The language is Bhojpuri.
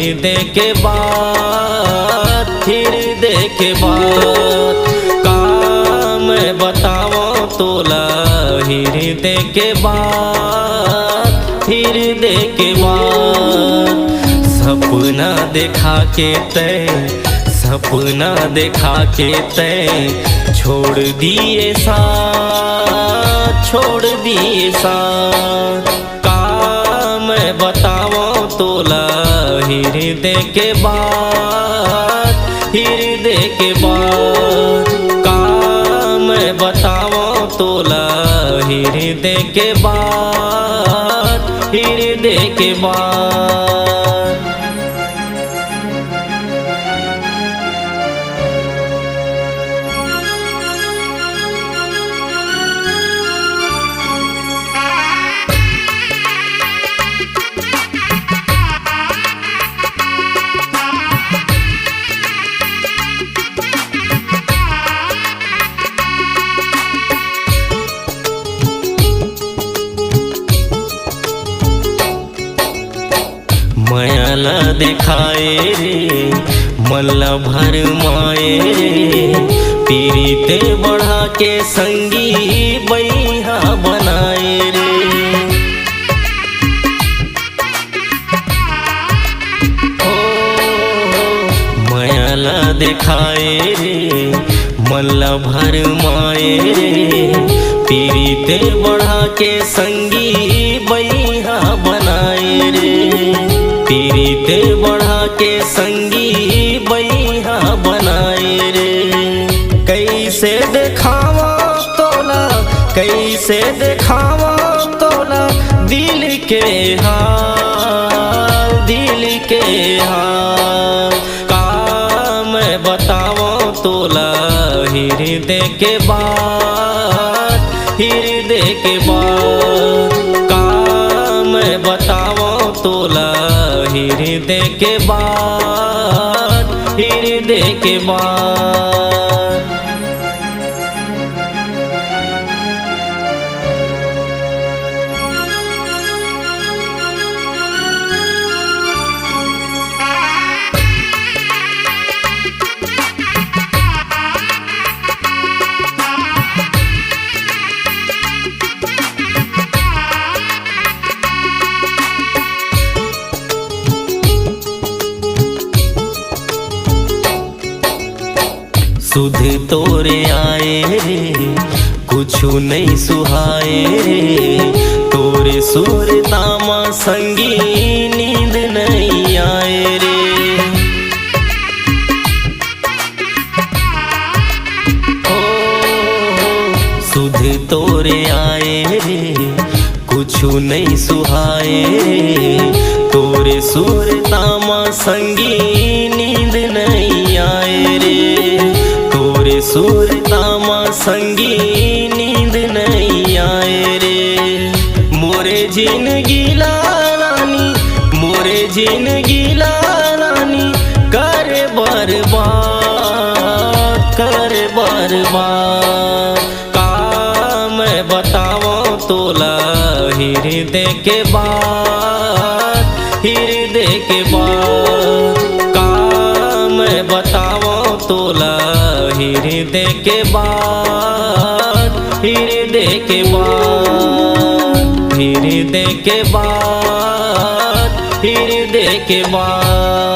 हृदय के बात, हृदय के बात का मैं बताऊं तोला। हृदय के बात, हृदय के बात सपना देखा के तय, सपना देखा के तय छोड़ दिए साथ, छोड़ दिए साथ का मैं बताऊं तोला। हृदय के बात, हृदय के बात का मैं बताऊं तोला। हृदय के बात, हृदय के बात मायाला दिखाए रे मल्ला भर माए रे, पीरिते बढ़ा के संगी बैहा बनाए रे। मायाला दिखाए रे मल्ला भर माए रे, पीरिते बढ़ा के संगी बैहा बनाए रे। पीरिते बढ़ा के संगी बैहा बनाए रे। कैसे दिखावा तोला, कैसे दिखावा तोला दिल के हाल, दिल के हाल का मैं बताऊं तोला। हृदय के बात, हृदय के बात का मैं बताऊं तोला। हृदय के बात, हृदय के बात सुध तोरे आए रे कुछु नहीं सुहाए रे, तोरे सुर तामा संगी नींद नहीं आए रे। सुध तोरे आए रे कुछु नहीं सुहाए रे, तोरे सुर तामा संगी नींद नहीं आए रे। तोरे सुर तामा संगी नींद नहीं आए रे। मोरे जिंदगी लानी, मोरे जिंदगी लानी कर बर्बाद, कर बर्बाद का मैं बताऊं तोला। हृदय के बात, हृदय के बात का मैं बताऊं तोला। हृदय के बात, हृदय के बात, हृदय के बात, हृदय के बात।